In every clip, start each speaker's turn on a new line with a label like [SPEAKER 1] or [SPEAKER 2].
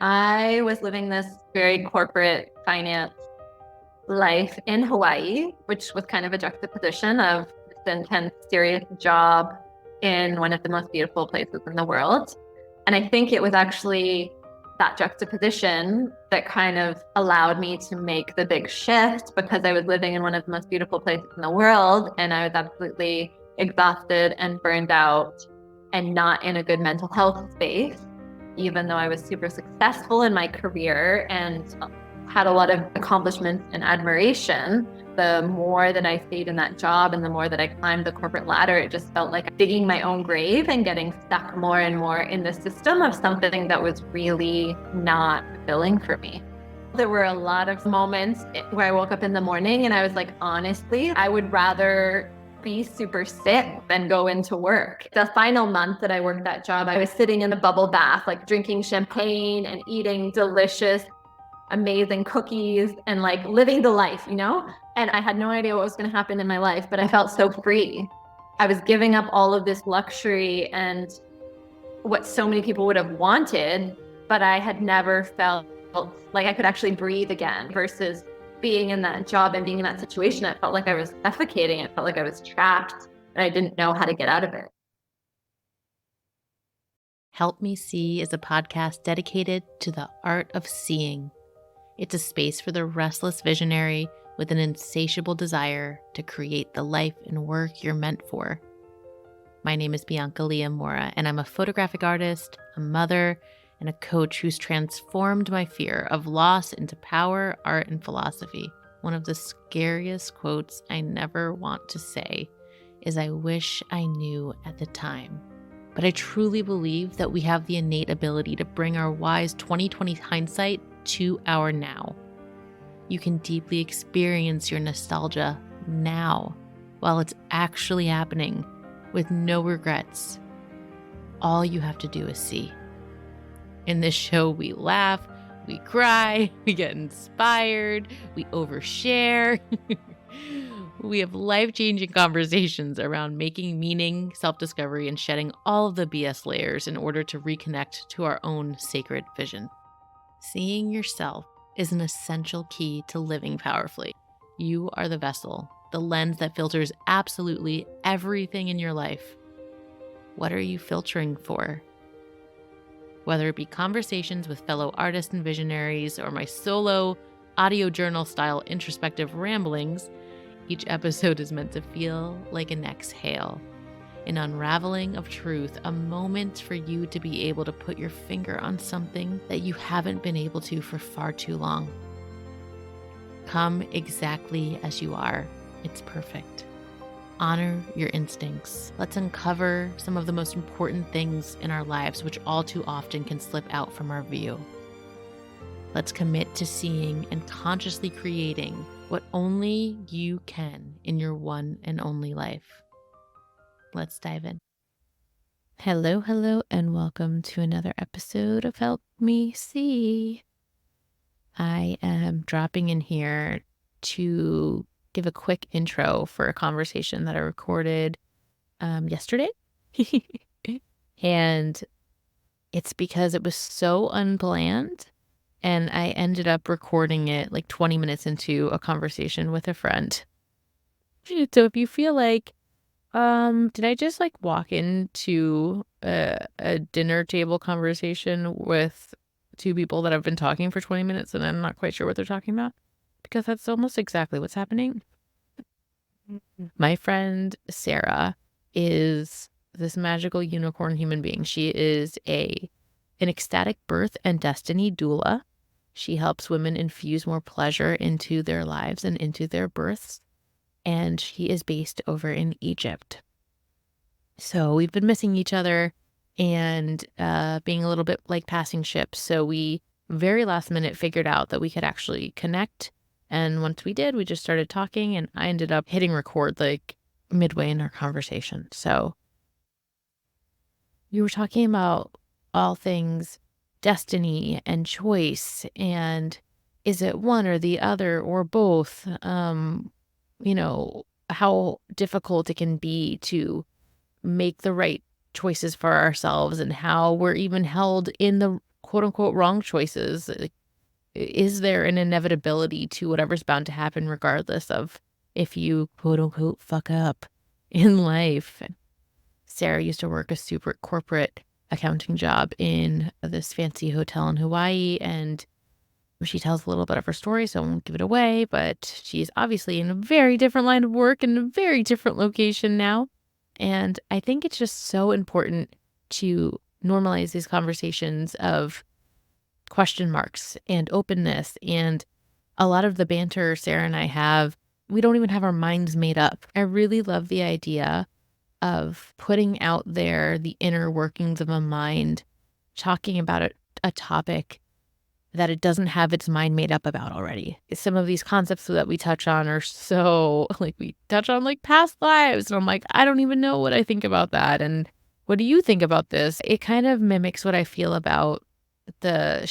[SPEAKER 1] I was living this very corporate finance life in Hawaii, which was kind of a juxtaposition of this intense, serious job in one of the most beautiful places in the world. And I think it was actually that juxtaposition that kind of allowed me to make the big shift, because I was living in one of the most beautiful places in the world and I was absolutely exhausted and burned out and not in a good mental health space, even though I was super successful in my career and had a lot of accomplishments and admiration. The more that I stayed in that job and the more that I climbed the corporate ladder, it just felt like digging my own grave and getting stuck more and more in the system of something that was really not fulfilling for me. There were a lot of moments where I woke up in the morning and I was like, honestly, I would rather be super sick than go into work. The final month that I worked that job, I was sitting in a bubble bath, like drinking champagne and eating delicious, amazing cookies and like living the life, And I had no idea what was going to happen in my life, but I felt so free. I was giving up all of this luxury and what so many people would have wanted, but I had never felt like I could actually breathe again versus being in that job and being in that situation. I felt like I was suffocating. I felt like I was trapped and I didn't know how to get out of it.
[SPEAKER 2] Help Me See is a podcast dedicated to the art of seeing. It's a space for the restless visionary with an insatiable desire to create the life and work you're meant for. My name is Bianca Leah Mora, and I'm a photographic artist, a mother, and a coach who's transformed my fear of loss into power, art, and philosophy. One of the scariest quotes I never want to say is, "I wish I knew at the time." But I truly believe that we have the innate ability to bring our wise 2020 hindsight to our now. You can deeply experience your nostalgia now while it's actually happening with no regrets. All you have to do is see. In this show, we laugh, we cry, we get inspired, we overshare. We have life-changing conversations around making meaning, self-discovery, and shedding all of the BS layers in order to reconnect to our own sacred vision. Seeing yourself is an essential key to living powerfully. You are the vessel, the lens that filters absolutely everything in your life. What are you filtering for? Whether it be conversations with fellow artists and visionaries or my solo audio journal style introspective ramblings, each episode is meant to feel like an exhale, an unraveling of truth, a moment for you to be able to put your finger on something that you haven't been able to for far too long. Come exactly as you are. It's perfect. Honor your instincts. Let's uncover some of the most important things in our lives, which all too often can slip out from our view. Let's commit to seeing and consciously creating what only you can in your one and only life. Let's dive in. Hello, and welcome to another episode of Help Me See. I am dropping in here to give a quick intro for a conversation that I recorded yesterday. And it's because it was so unplanned. And I ended up recording it like 20 minutes into a conversation with a friend. So if you feel like, did I just like walk into a dinner table conversation with two people that have been talking for 20 minutes and I'm not quite sure what they're talking about? Because that's almost exactly what's happening. My friend Sara is this magical unicorn human being. She is an ecstatic birth and destiny doula. She helps women infuse more pleasure into their lives and into their births. And she is based over in Egypt. So we've been missing each other and being a little bit like passing ships. So we very last minute figured out that we could actually connect. And once we did, we just started talking and I ended up hitting record like midway in our conversation. So we were talking about all things destiny and choice and is it one or the other or both? How difficult it can be to make the right choices for ourselves and how we're even held in the quote unquote wrong choices? Like, is there an inevitability to whatever's bound to happen, regardless of if you quote unquote fuck up in life? Sara used to work a super corporate accounting job in this fancy hotel in Hawaii, and she tells a little bit of her story, so I won't give it away, but she's obviously in a very different line of work in a very different location now. And I think it's just so important to normalize these conversations of question marks and openness. And a lot of the banter Sara and I have, we don't even have our minds made up. I really love the idea of putting out there the inner workings of a mind, talking about a topic that it doesn't have its mind made up about already. Some of these concepts that we touch on are so, like, we touch on like past lives. And I'm like, I don't even know what I think about that. And what do you think about this? It kind of mimics what I feel about the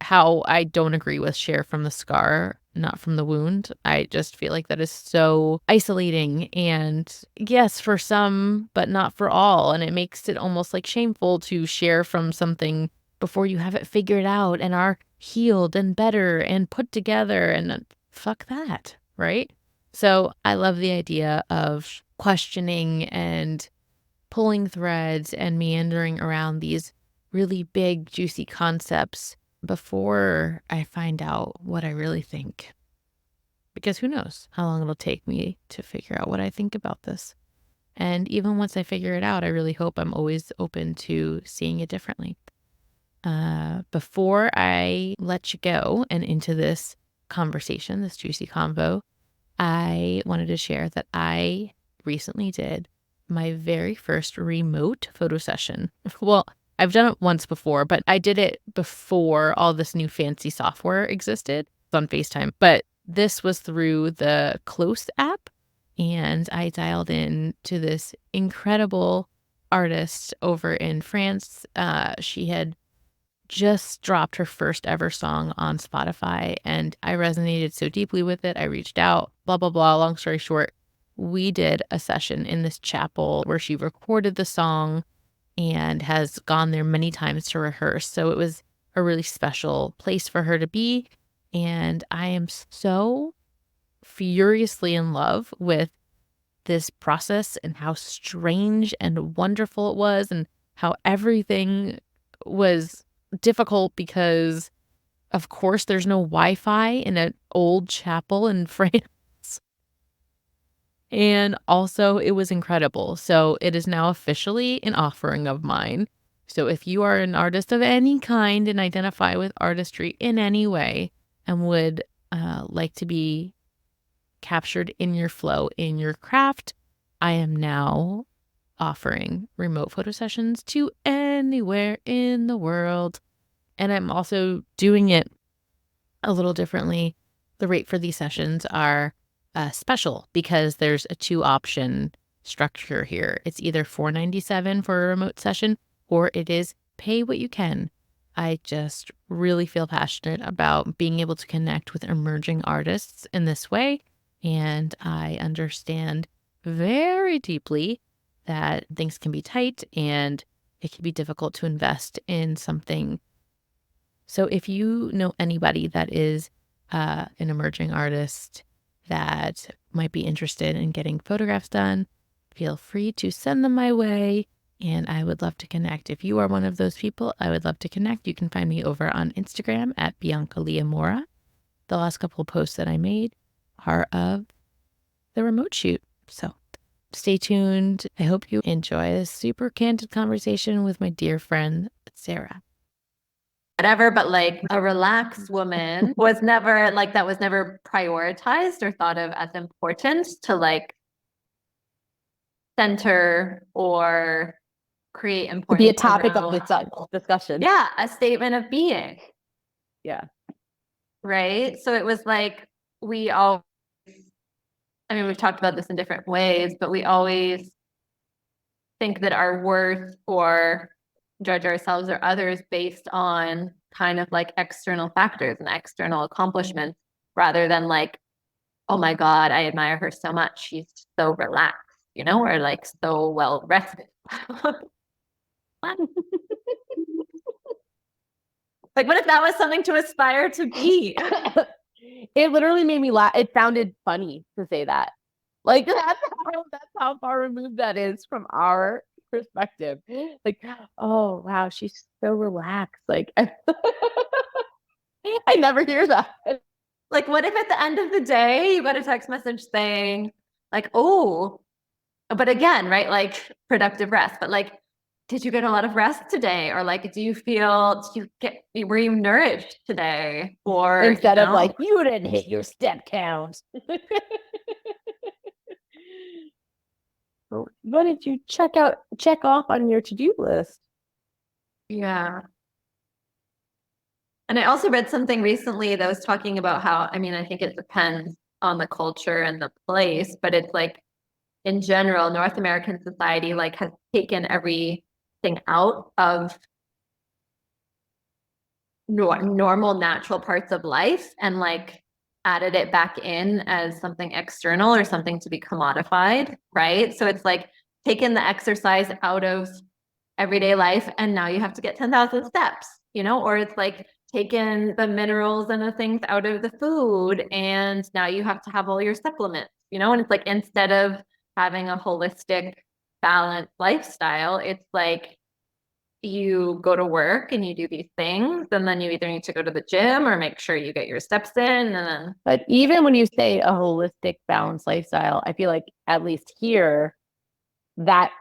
[SPEAKER 2] how I don't agree with share from the scar, not from the wound. I just feel like that is so isolating. And yes, for some, but not for all. And it makes it almost like shameful to share from something before you have it figured out and are healed and better and put together. And fuck that, right? So I love the idea of questioning and pulling threads and meandering around these really big, juicy concepts before I find out what I really think. Because who knows how long it'll take me to figure out what I think about this. And even once I figure it out, I really hope I'm always open to seeing it differently. Before I let you go and into this conversation, this juicy convo, I wanted to share that I recently did my very first remote photo session. Well, I've done it once before, but I did it before all this new fancy software existed. It's on FaceTime, but this was through the Close app, and I dialed in to this incredible artist over in France. She had just dropped her first ever song on Spotify, and I resonated so deeply with it. I reached out, blah, blah, blah. Long story short, we did a session in this chapel where she recorded the song and has gone there many times to rehearse. So it was a really special place for her to be. And I am so furiously in love with this process and how strange and wonderful it was, and how everything was difficult because, of course, there's no Wi-Fi in an old chapel in France. And also, it was incredible. So it is now officially an offering of mine. So if you are an artist of any kind and identify with artistry in any way and would like to be captured in your flow, in your craft, I am now offering remote photo sessions to anywhere in the world. And I'm also doing it a little differently. The rate for these sessions are special because there's a 2-option structure here. It's either $4.97 for a remote session, or it is pay what you can. I just really feel passionate about being able to connect with emerging artists in this way. And I understand very deeply that things can be tight and it can be difficult to invest in something. So if you know anybody that is an emerging artist that might be interested in getting photographs done, feel free to send them my way. And I would love to connect. If you are one of those people, I would love to connect. You can find me over on Instagram at Bianca Leamora. The last couple of posts that I made are of the remote shoot. So stay tuned. I hope you enjoy this super candid conversation with my dear friend, Sara.
[SPEAKER 1] Whatever, but like a relaxed woman was never like, that was never prioritized or thought of as important to like center or create important.
[SPEAKER 3] Be a topic of discussion.
[SPEAKER 1] Yeah, a statement of being.
[SPEAKER 3] Yeah.
[SPEAKER 1] Right. So it was like we all, I mean, we've talked about this in different ways, but we always think that our worth or judge ourselves or others based on kind of like external factors and external accomplishments rather than like, oh my God, I admire her so much. She's so relaxed, you know, or like so well rested. Like, what if that was something to aspire to be?
[SPEAKER 3] It literally made me laugh. It sounded funny to say that. Like that's how far removed that is from our perspective. Like, oh wow, she's so relaxed. Like I never hear that.
[SPEAKER 1] Like, what if at the end of the day you got a text message saying, like, oh, but again, right? Like productive rest, but like, did you get a lot of rest today? Or like, were you nourished today? Or
[SPEAKER 3] instead of like, you didn't hit your step count. What did you check off on your to-do list?
[SPEAKER 1] Yeah. And I also read something recently that was talking about how, I mean, I think it depends on the culture and the place, but it's like in general, North American society like has taken everything out of normal, natural parts of life and like added it back in as something external or something to be commodified, right? So it's like taken the exercise out of everyday life and now you have to get 10,000 steps, or it's like taken the minerals and the things out of the food and now you have to have all your supplements, and it's like instead of having a holistic, balanced lifestyle, it's like you go to work and you do these things and then you either need to go to the gym or make sure you get your steps in and then
[SPEAKER 3] But even when you say a holistic balanced lifestyle, I feel like at least here that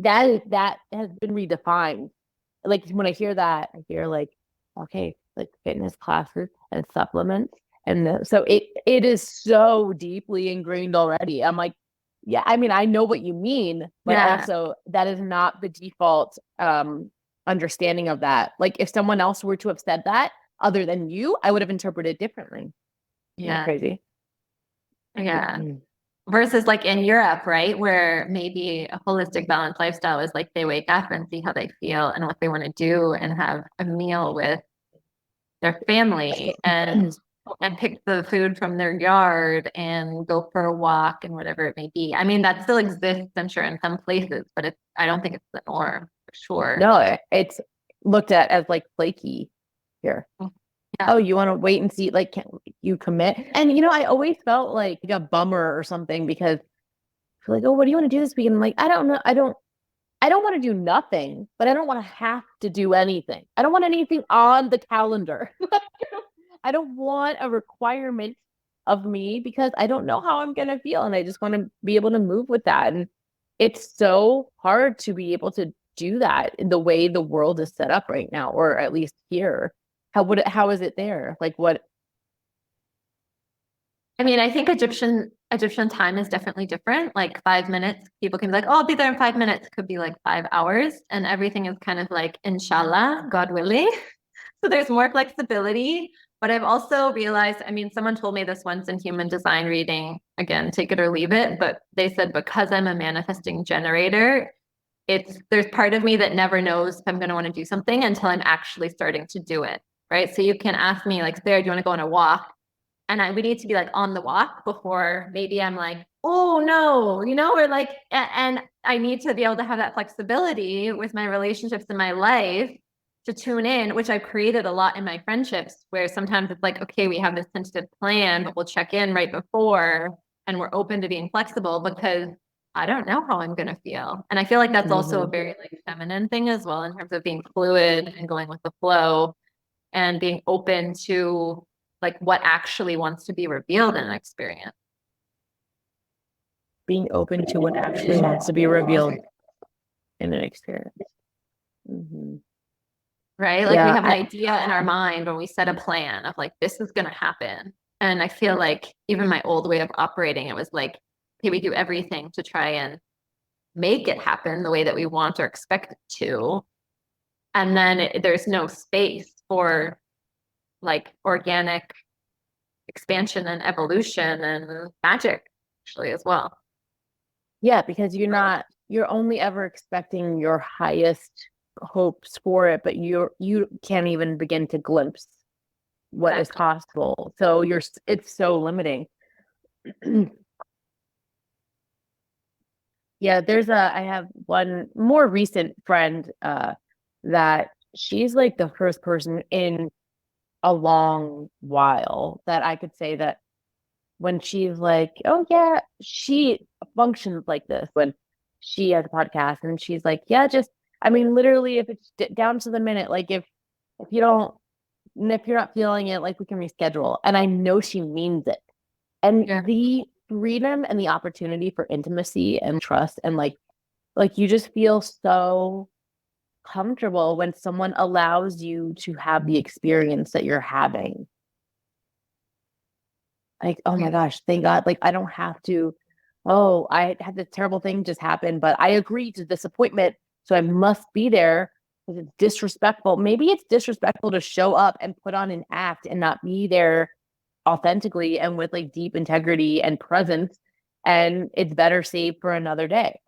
[SPEAKER 3] has been redefined. Like when I hear that, I hear like, okay, like fitness classes and supplements. And so it is so deeply ingrained already. I'm like, yeah, I mean, I know what you mean, but also that is not the default understanding of that. Like if someone else were to have said that other than you, I would have interpreted it differently.
[SPEAKER 1] Yeah.
[SPEAKER 3] Crazy.
[SPEAKER 1] Yeah. Versus like in Europe, right? Where maybe a holistic balanced lifestyle is like they wake up and see how they feel and what they want to do and have a meal with their family and pick the food from their yard and go for a walk and whatever it may be. I mean, that still exists, I'm sure, in some places, but I don't think it's the norm for sure.
[SPEAKER 3] No, it's looked at as like flaky here. Yeah. Oh, you want to wait and see, like, can you commit? And, I always felt like a bummer or something because you're like, oh, what do you want to do this weekend? I'm like, I don't know. I don't want to do nothing, but I don't want to have to do anything. I don't want anything on the calendar. I don't want a requirement of me because I don't know how I'm going to feel. And I just want to be able to move with that. And it's so hard to be able to do that in the way the world is set up right now, or at least here. How is it there? Like what?
[SPEAKER 1] I mean, I think Egyptian time is definitely different. Like 5 minutes, people can be like, "Oh, I'll be there in 5 minutes." Could be like 5 hours, and everything is kind of like, "Inshallah, God willing." So there's more flexibility. But I've also realized, I mean, someone told me this once in human design reading. Again, take it or leave it. But they said because I'm a manifesting generator, there's part of me that never knows if I'm going to want to do something until I'm actually starting to do it. Right. So you can ask me like, Sarah, do you want to go on a walk? And we need to be like on the walk before maybe I'm like, oh no, or like, and I need to be able to have that flexibility with my relationships in my life to tune in, which I've created a lot in my friendships where sometimes it's like, okay, we have this tentative plan, but we'll check in right before and we're open to being flexible because I don't know how I'm going to feel. And I feel like that's also a very like feminine thing as well in terms of being fluid and going with the flow and being open to like what actually wants to be revealed in an experience.
[SPEAKER 3] Being open to what actually wants to be revealed in an experience. Mm-hmm.
[SPEAKER 1] Right? Like we have an idea in our mind when we set a plan of like, this is going to happen. And I feel like even my old way of operating, it was like, okay, we do everything to try and make it happen the way that we want or expect it to. And then there's no space for like organic expansion and evolution and magic actually as well.
[SPEAKER 3] Yeah, because you're only ever expecting your highest hopes for it, but you can't even begin to glimpse what is possible. So it's so limiting. Yeah, I have one more recent friend that she's like the first person in a long while that I could say that when she's like, oh yeah, she functions like this when she has a podcast and she's like, yeah, just, I mean, literally if it's down to the minute, like if you don't, if you're not feeling it, like we can reschedule. And I know she means it. And the freedom and the opportunity for intimacy and trust and like you just feel so comfortable when someone allows you to have the experience that you're having. Like, oh my gosh, thank God. Like, I don't have to, oh, I had this terrible thing just happen, but I agreed to this appointment. So I must be there because it's disrespectful. Maybe it's disrespectful to show up and put on an act and not be there authentically and with like deep integrity and presence. And it's better saved for another day.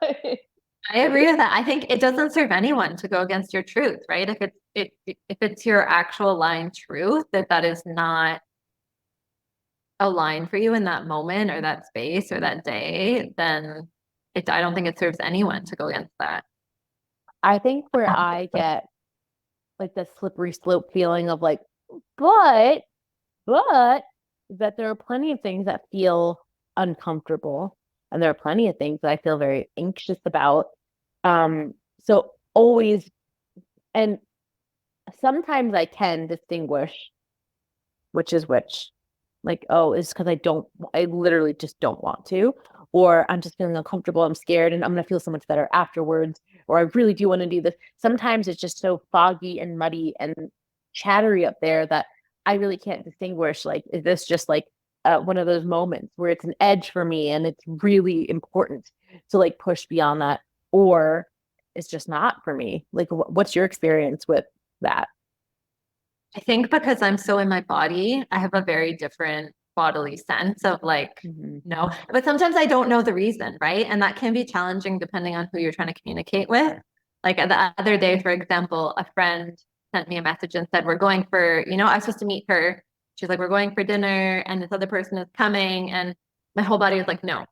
[SPEAKER 1] I agree with that. I think it doesn't serve anyone to go against your truth, right? If it's your actual aligned truth that is not aligned for you in that moment or that space or that day, then I don't think it serves anyone to go against that.
[SPEAKER 3] I think where I get like the slippery slope feeling of like, but that there are plenty of things that feel uncomfortable and there are plenty of things that I feel very anxious about. So always, and sometimes I can distinguish which is which. Like, oh, it's because I literally just don't want to, or I'm just feeling uncomfortable, I'm scared, and I'm gonna feel so much better afterwards, or I really do want to do this. Sometimes it's just so foggy and muddy and chattery up there that I really can't distinguish. Like, is this just like one of those moments where it's an edge for me and it's really important to like push beyond that, or it's just not for me? Like, what's your experience with that?
[SPEAKER 1] I think because I'm so in my body, I have a very different bodily sense of like, no, but sometimes I don't know the reason, right? And that can be challenging depending on who you're trying to communicate with. Like the other day, for example, a friend sent me a message and said, we're going for, I was supposed to meet her. She's like, we're going for dinner and this other person is coming. And my whole body was like, no.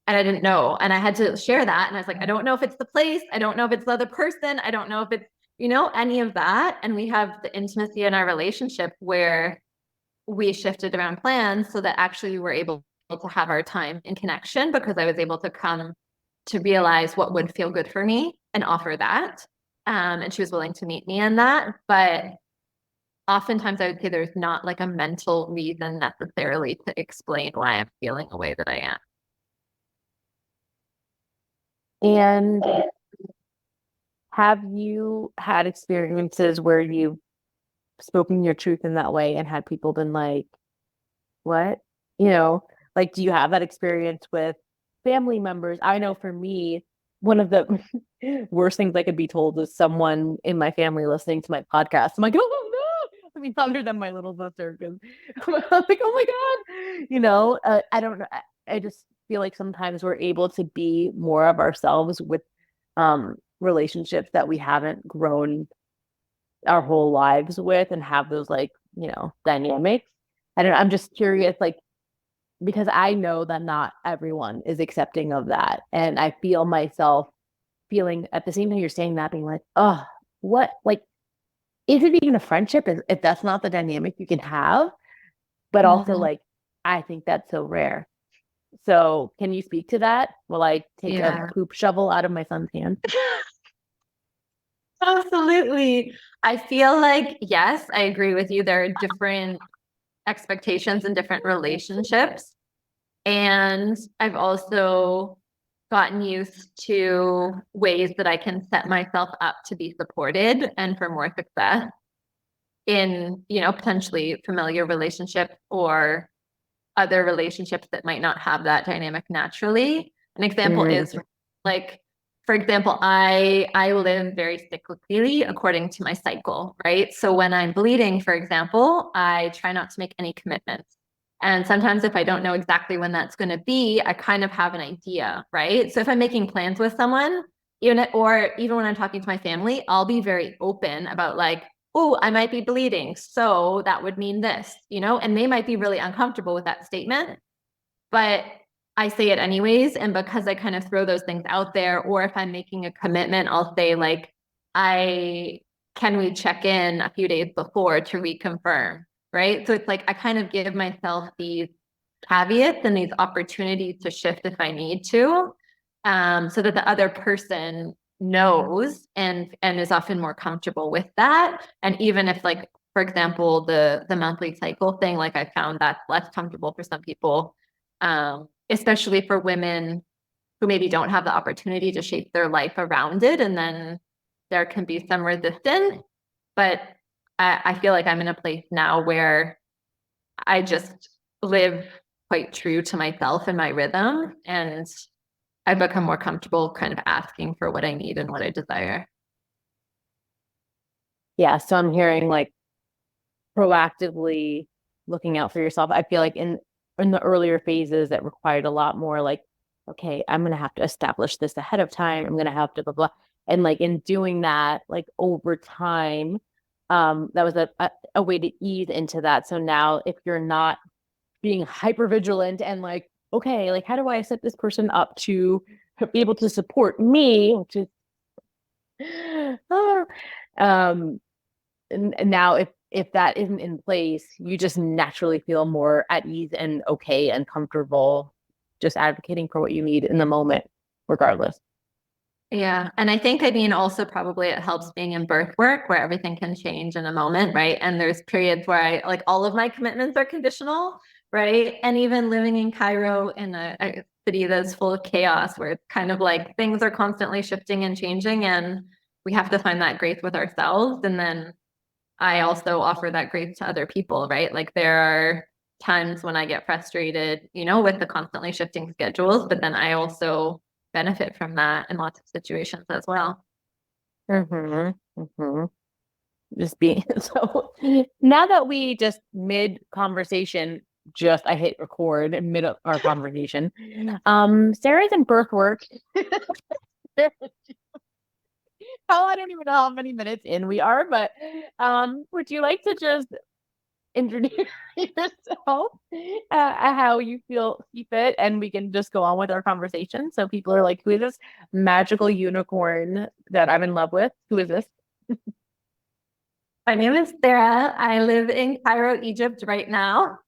[SPEAKER 1] And I didn't know. And I had to share that. And I was like, I don't know if it's the place. I don't know if it's the other person. I don't know if it's any of that. And we have the intimacy in our relationship where we shifted around plans so that actually we were able to have our time in connection because I was able to come to realize what would feel good for me and offer that. And she was willing to meet me in that. But oftentimes I would say there's not like a mental reason necessarily to explain why I'm feeling the way that I am.
[SPEAKER 3] And have you had experiences where you've spoken your truth in that way and had people been like, what? Like, do you have that experience with family members? I know for me, one of the worst things I could be told is someone in my family listening to my podcast. I'm like, oh no. I mean, other than my little sister, because I'm like, oh my God. I don't know. I just feel like sometimes we're able to be more of ourselves with relationships that we haven't grown our whole lives with and have those like, dynamics. I'm just curious, like, because I know that not everyone is accepting of that. And I feel myself feeling at the same time you're saying that, being like, oh, what, like, is it even a friendship if that's not the dynamic you can have? But also, like, I think that's so rare. So can you speak to that? Will I take a poop shovel out of my son's hand?
[SPEAKER 1] Absolutely. I feel like, yes, I agree with you. There are different expectations in different relationships. And I've also gotten used to ways that I can set myself up to be supported and for more success in, potentially familiar relationships or other relationships that might not have that dynamic naturally. An example is like, for example, I live very cyclically according to my cycle, right? So when I'm bleeding, for example, I try not to make any commitments. And sometimes if I don't know exactly when that's going to be, I kind of have an idea, right? So if I'm making plans with someone, even when I'm talking to my family, I'll be very open about like, oh, I might be bleeding. So that would mean this, and they might be really uncomfortable with that statement, but I say it anyways. And because I kind of throw those things out there, or if I'm making a commitment, I'll say like, I can we check in a few days before to reconfirm, right? So it's like I kind of give myself these caveats and these opportunities to shift if I need to, so that the other person knows and is often more comfortable with that. And even if, like, for example, the monthly cycle thing, like I found that's less comfortable for some people, especially for women who maybe don't have the opportunity to shape their life around it. And then there can be some resistance. But I feel like I'm in a place now where I just live quite true to myself and my rhythm. And I've become more comfortable kind of asking for what I need and what I desire.
[SPEAKER 3] Yeah. So I'm hearing like proactively looking out for yourself. I feel like in the earlier phases that required a lot more like, okay, I'm gonna have to establish this ahead of time. I'm gonna have to blah blah. And like in doing that, like over time, that was a way to ease into that. So now if you're not being hyper vigilant and like, okay, like how do I set this person up to be able to support me, which is um and now if that isn't in place, you just naturally feel more at ease and okay and comfortable just advocating for what you need in the moment, regardless.
[SPEAKER 1] Yeah. And I think, I mean, also probably it helps being in birth work where everything can change in a moment, right? And there's periods where I like all of my commitments are conditional, right? And even living in Cairo in a city that's full of chaos where it's kind of like things are constantly shifting and changing, and we have to find that grace with ourselves. And then I also offer that grace to other people, right? Like there are times when I get frustrated, with the constantly shifting schedules, but then I also benefit from that in lots of situations as well.
[SPEAKER 3] Mm-hmm. Mm-hmm. Just being so now that we just mid conversation, just I hit record in mid our conversation. Sarah's in birth work. Oh, I don't even know how many minutes in we are, but would you like to just introduce yourself, how you feel see fit, and we can just go on with our conversation. So people are like, who is this magical unicorn that I'm in love with? Who is this?
[SPEAKER 1] My name is Sara. I live in Cairo, Egypt right now.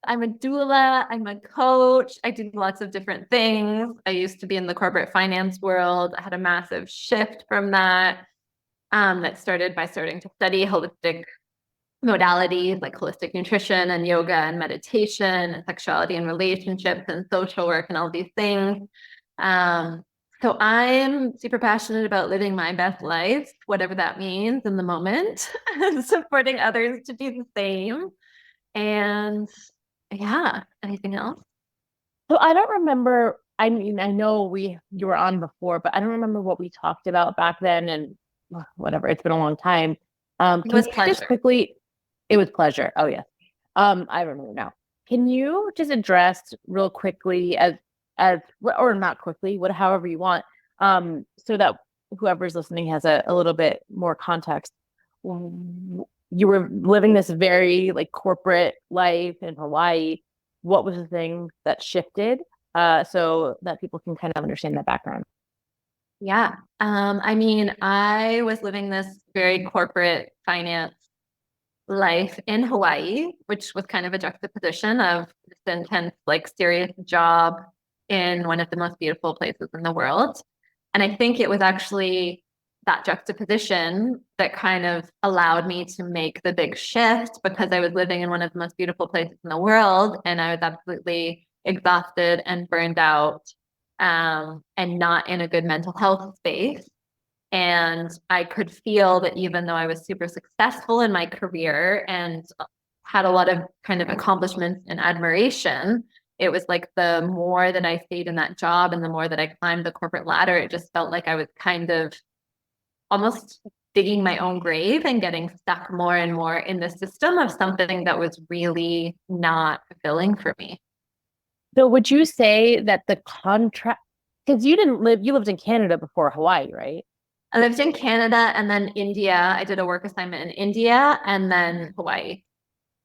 [SPEAKER 1] I'm a doula. I'm a coach. I do lots of different things. I used to be in the corporate finance world. I had a massive shift from that. That started by starting to study holistic modalities like holistic nutrition and yoga and meditation and sexuality and relationships and social work and all these things. So I'm super passionate about living my best life, whatever that means in the moment, and supporting others to do the same. And yeah, anything else?
[SPEAKER 3] So I don't remember. I mean, I know you were on before, but I don't remember what we talked about back then. And whatever, it's been a long time.
[SPEAKER 1] It
[SPEAKER 3] Can
[SPEAKER 1] was
[SPEAKER 3] you just
[SPEAKER 1] pleasure.
[SPEAKER 3] quickly? It was pleasure. Oh yes. I remember now. Can you just address real quickly as or not quickly, however you want, so that whoever's listening has a little bit more context. You were living this very like corporate life in Hawaii. What was the thing that shifted, so that people can kind of understand that background?
[SPEAKER 1] Yeah. I mean, I was living this very corporate finance life in Hawaii, which was kind of a juxtaposition of this intense, like serious job in one of the most beautiful places in the world. And I think it was actually that juxtaposition that kind of allowed me to make the big shift because I was living in one of the most beautiful places in the world and I was absolutely exhausted and burned out, and not in a good mental health space. And I could feel that even though I was super successful in my career and had a lot of kind of accomplishments and admiration, it was like the more that I stayed in that job and the more that I climbed the corporate ladder, it just felt like I was kind of almost digging my own grave and getting stuck more and more in the system of something that was really not fulfilling for me.
[SPEAKER 3] So would you say that the contract, because you lived in Canada before Hawaii, right?
[SPEAKER 1] I lived in Canada and then India. I did a work assignment in India and then Hawaii.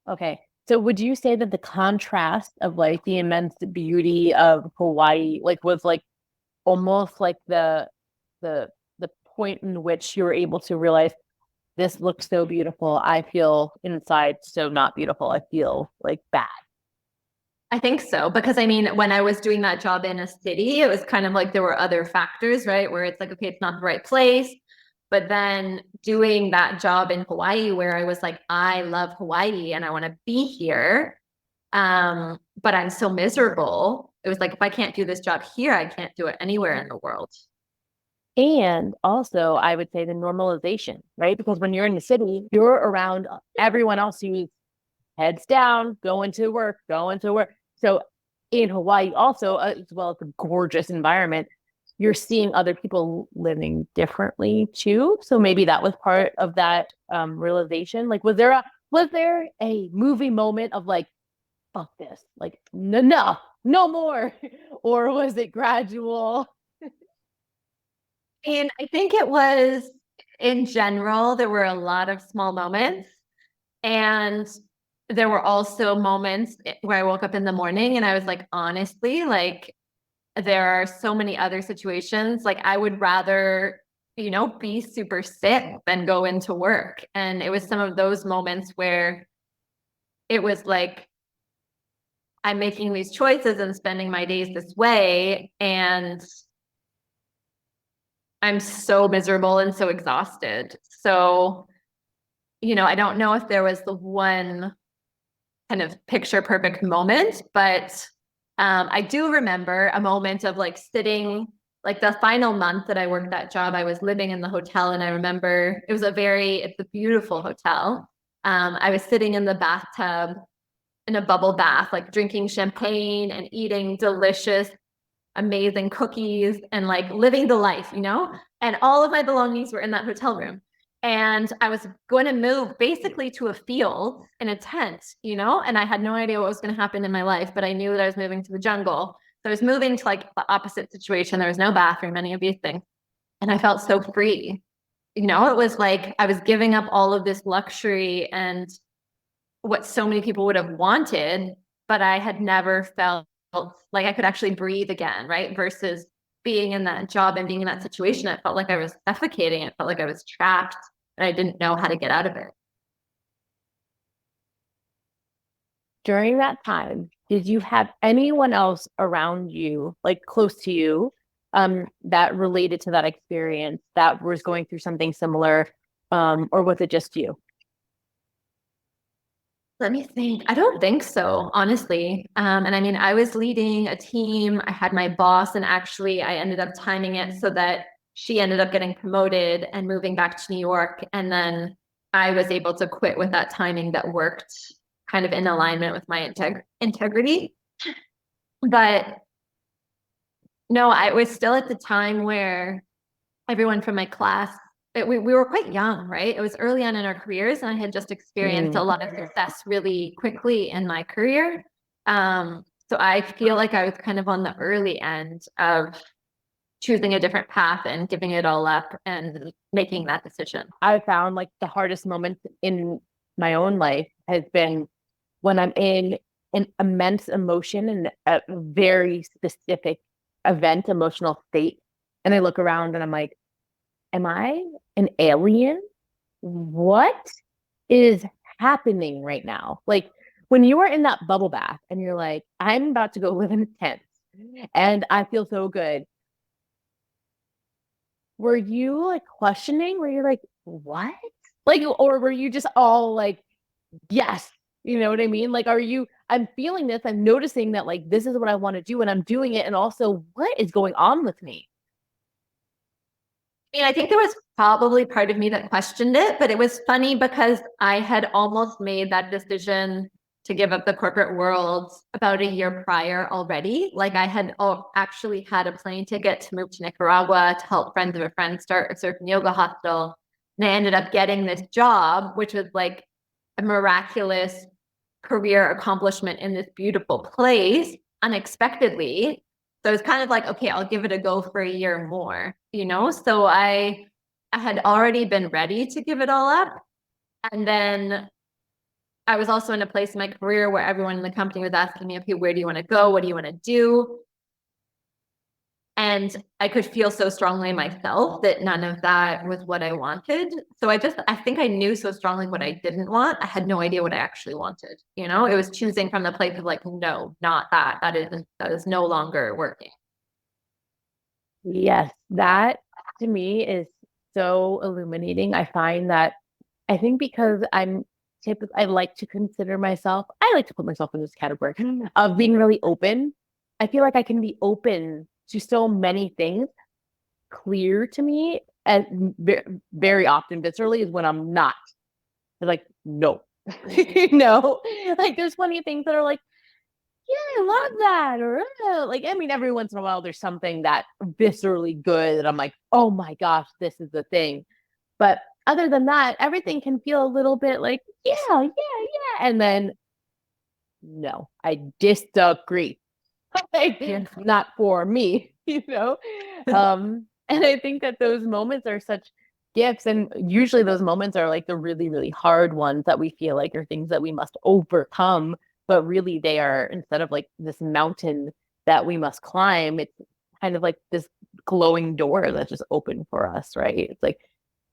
[SPEAKER 3] Okay. So would you say that the contrast of like the immense beauty of Hawaii like was like almost like the the point in which you were able to realize this looks so beautiful. I feel inside so not beautiful. I feel like bad.
[SPEAKER 1] I think so, because I mean, when I was doing that job in a city, it was kind of like there were other factors, right? Where it's like, okay, it's not the right place. But then doing that job in Hawaii, where I was like, I love Hawaii and I want to be here. But I'm so miserable. It was like, if I can't do this job here, I can't do it anywhere in the world.
[SPEAKER 3] And also, I would say the normalization, right? Because when you're in the city, you're around everyone else who's heads down, going to work. So in Hawaii, also, as well as a gorgeous environment, you're seeing other people living differently too. So maybe that was part of that realization. Like, was there a movie moment of like, fuck this, like, no more, or was it gradual?
[SPEAKER 1] And I think it was, in general, there were a lot of small moments. And there were also moments where I woke up in the morning and I was like, honestly, like, there are so many other situations. Like, I would rather, be super sick than go into work. And it was some of those moments where it was like, I'm making these choices and spending my days this way. And I'm so miserable and so exhausted. So, I don't know if there was the one kind of picture perfect moment, but I do remember a moment of like sitting, like the final month that I worked that job, I was living in the hotel, and I remember it's a beautiful hotel. I was sitting in the bathtub in a bubble bath, like drinking champagne and eating delicious, amazing cookies and like living the life, and all of my belongings were in that hotel room. And I was going to move basically to a field in a tent, and I had no idea what was going to happen in my life, but I knew that I was moving to the jungle. So I was moving to like the opposite situation. There was no bathroom, any of these things. And I felt so free. It was like I was giving up all of this luxury and what so many people would have wanted, but I had never felt like I could actually breathe again, right? Versus being in that job and being in that situation, it felt like I was suffocating. It felt like I was trapped and I didn't know how to get out of it.
[SPEAKER 3] During that time, did you have anyone else around you, like close to you, that related to that experience, that was going through something similar, or was it just you?
[SPEAKER 1] Let me think. I don't think so, honestly. And I mean, I was leading a team. I had my boss, and actually, I ended up timing it so that she ended up getting promoted and moving back to New York. And then I was able to quit with that timing that worked kind of in alignment with my integrity. But no, I was still at the time where everyone from my class, we were quite young, right? It was early on in our careers, and I had just experienced a lot of success really quickly in my career. So I feel like I was kind of on the early end of choosing a different path and giving it all up and making that decision.
[SPEAKER 3] I found like the hardest moment in my own life has been when I'm in an immense emotion and a very specific emotional state. And I look around and I'm like, am I an alien? What is happening right now? Like when you are in that bubble bath and you're like, I'm about to go live in a tent and I feel so good. Were you like questioning? Were you like, what? Like, or were you just all like, yes, you know what I mean? Like, I'm feeling this, I'm noticing that like this is what I want to do and I'm doing it. And also, what is going on with me?
[SPEAKER 1] I mean, I think there was probably part of me that questioned it, but it was funny because I had almost made that decision to give up the corporate world about a year prior already. Like I had actually had a plane ticket to move to Nicaragua to help friends of a friend start a surf and yoga hostel. And I ended up getting this job, which was like a miraculous career accomplishment in this beautiful place unexpectedly. So it's kind of like, okay, I'll give it a go for a year more, So I had already been ready to give it all up. And then I was also in a place in my career where everyone in the company was asking me, okay, where do you want to go? What do you want to do? And I could feel so strongly myself that none of that was what I wanted. So I think I knew so strongly what I didn't want. I had no idea what I actually wanted. You know, it was choosing from the place of like, no, not that. That is no longer working.
[SPEAKER 3] Yes, that to me is so illuminating. I find that I think because I like to consider myself, I like to put myself in this category of being really open. I feel like I can be open to so many things clear to me, and very often viscerally is when I'm not. Like, no, like there's plenty of things that are like, yeah, I love that. Or like, I mean, every once in a while, there's something that viscerally good that I'm like, oh my gosh, this is the thing. But other than that, everything can feel a little bit like, yeah, yeah, yeah. And then, no, I disagree. Like, not for me, and I think that those moments are such gifts. And usually those moments are like the really, really hard ones that we feel like are things that we must overcome. But really, they are, instead of like this mountain that we must climb, it's kind of like this glowing door that's just open for us, right? It's like,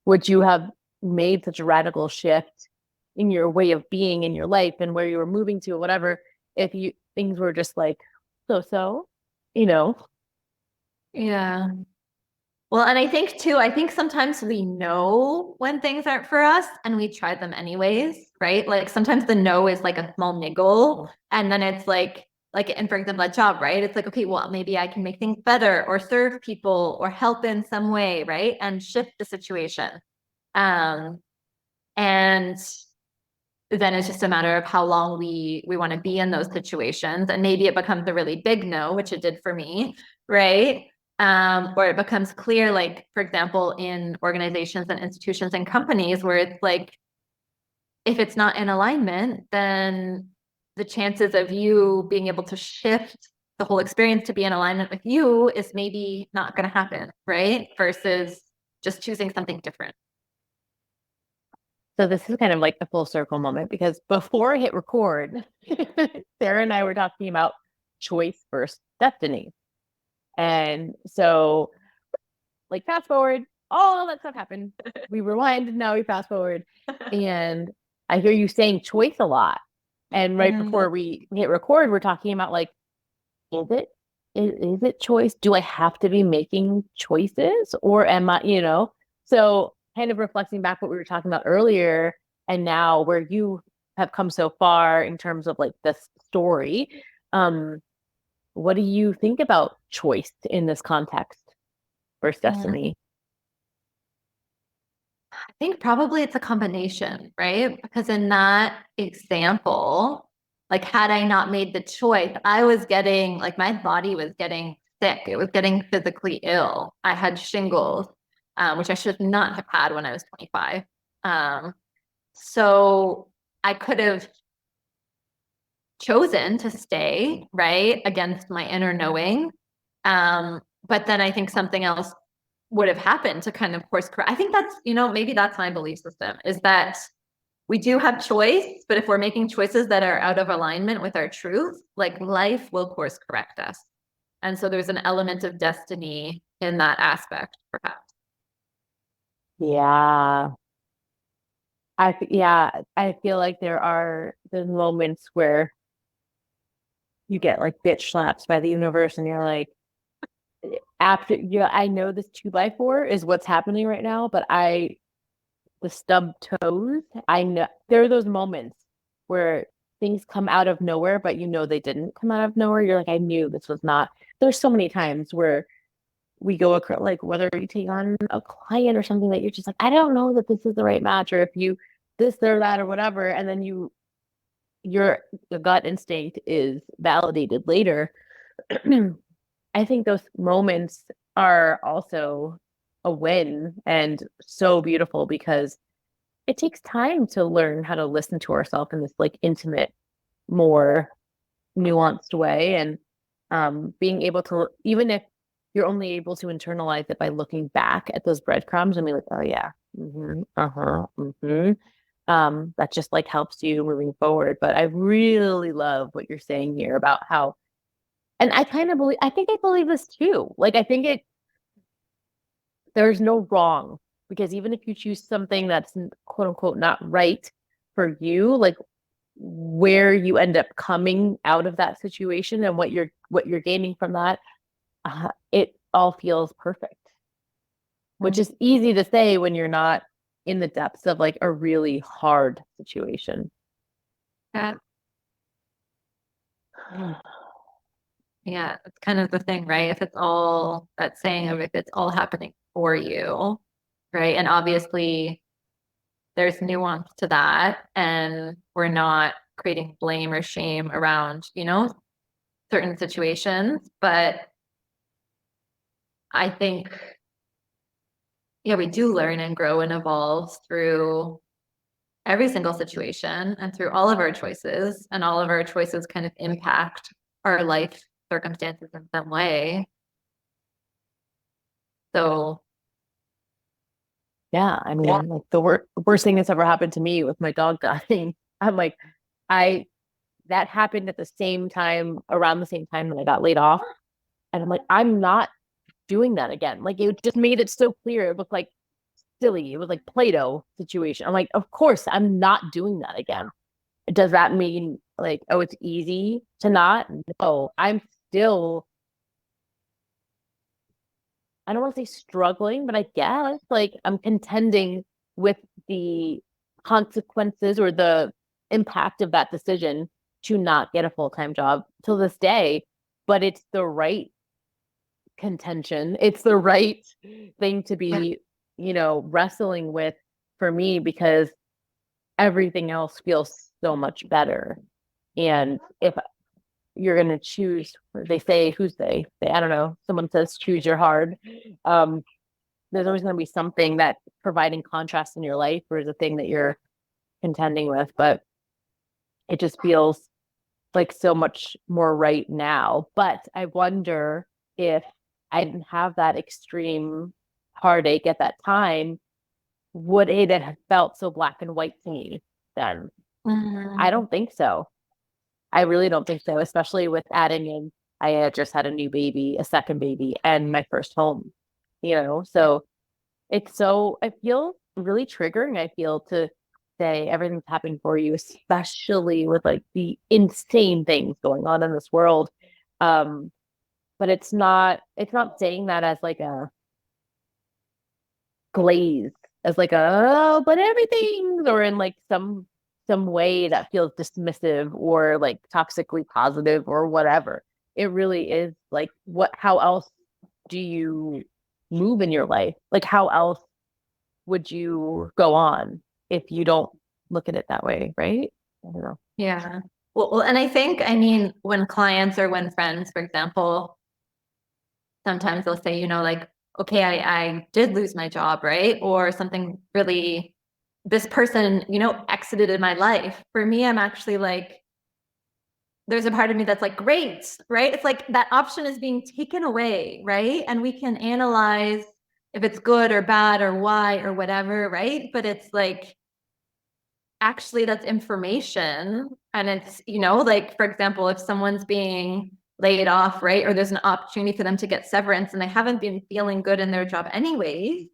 [SPEAKER 3] would you have made such a radical shift in your way of being in your life and where you were moving to or whatever if things were just like so, you know?
[SPEAKER 1] Yeah. Well, and I think sometimes we know when things aren't for us and we try them anyways, right? Like sometimes the no is like a small niggle. And then it's and for example, that job, right? It's like, okay, well, maybe I can make things better or serve people or help in some way, right? And shift the situation. And then it's just a matter of how long we want to be in those situations. And maybe it becomes a really big no, which it did for me, right? Or it becomes clear, like, for example, in organizations and institutions and companies where it's like, if it's not in alignment, then the chances of you being able to shift the whole experience to be in alignment with you is maybe not going to happen, right? Versus just choosing something different.
[SPEAKER 3] So this is kind of like a full circle moment because before I hit record, Sarah and I were talking about choice versus destiny. And so, like, fast forward, all that stuff happened. We rewind, now we fast forward. And I hear you saying choice a lot. And right before we hit record, we're talking about like, is it choice? Do I have to be making choices or am I, So kind of reflecting back what we were talking about earlier and now where you have come so far in terms of like this story. What do you think about choice in this context versus destiny?
[SPEAKER 1] I think probably it's a combination, right? Because in that example, like had I not made the choice, I was getting like my body was getting sick. It was getting physically ill. I had shingles, which I should not have had when I was 25. So I could have chosen to stay, right, against my inner knowing. But then I think something else would have happened to kind of course correct. I think that's, maybe that's my belief system is that we do have choice, but if we're making choices that are out of alignment with our truth, like life will course correct us. And so there's an element of destiny in that aspect, perhaps.
[SPEAKER 3] Yeah. I feel like there are the moments where you get like bitch slaps by the universe and you're like, I know this 2x4 is what's happening right now, but the stub toes, I know there are those moments where things come out of nowhere, but they didn't come out of nowhere. You're like, I knew this was not. There's so many times where we go across, like whether you take on a client or something that you're just like, I don't know that this is the right match, or if you this or that or whatever, and then your gut instinct is validated later. I think those moments are also a win and so beautiful because it takes time to learn how to listen to ourselves in this like intimate, more nuanced way. And being able to, even if you're only able to internalize it by looking back at those breadcrumbs and be like, oh yeah, that just like helps you moving forward. But I really love what you're saying here about how And I think I believe this too. Like, I think there's no wrong, because even if you choose something that's quote unquote not right for you, like where you end up coming out of that situation and what you're gaining from that, it all feels perfect, which is easy to say when you're not in the depths of like a really hard situation.
[SPEAKER 1] Yeah. Yeah, it's kind of the thing, right? If it's all that saying of if it's all happening for you, right? And obviously there's nuance to that, and we're not creating blame or shame around, certain situations, but I think, yeah, we do learn and grow and evolve through every single situation and through all of our choices, and all of our choices kind of impact our life circumstances in some way. So
[SPEAKER 3] yeah, I mean, like the worst thing that's ever happened to me with my dog dying, I'm like, that happened at the same time, around the same time that I got laid off. And I'm like, I'm not doing that again. Like, it just made it so clear. It looked like silly. It was like Play-Doh situation. I'm like, of course, I'm not doing that again. Does that mean like, oh, it's easy to not? No, I'm still, I don't want to say struggling, but I guess like I'm contending with the consequences or the impact of that decision to not get a full-time job till this day. But it's the right contention. It's the right thing to be, wrestling with for me, because everything else feels so much better. And if you're going to choose, or they say, I don't know, someone says choose your hard. There's always going to be something that's providing contrast in your life, or the thing that you're contending with, but it just feels like so much more right now. But I wonder if I didn't have that extreme heartache at that time, would it have felt so black and white to me then? I don't think so. I really don't think so, especially with adding in, I had just had a new baby, a second baby, and my first home, so it feels really triggering, I feel, to say everything's happening for you, especially with like the insane things going on in this world. But it's not saying that as like a glaze, as like oh, but everything, or in like some way that feels dismissive or like toxically positive or whatever. It really is like, how else do you move in your life? Like, how else would you go on if you don't look at it that way, right? I don't know.
[SPEAKER 1] yeah. Well, and I think, I mean, when clients or when friends, for example, sometimes they'll say, like, okay, I did lose my job, right? Or something really, this person, exited in my life. For me, I'm actually like, there's a part of me that's like, great, right? It's like that option is being taken away, right? And we can analyze if it's good or bad or why or whatever, right? But it's like, actually, that's information. And it's, like, for example, if someone's being laid off, right? Or there's an opportunity for them to get severance and they haven't been feeling good in their job anyways,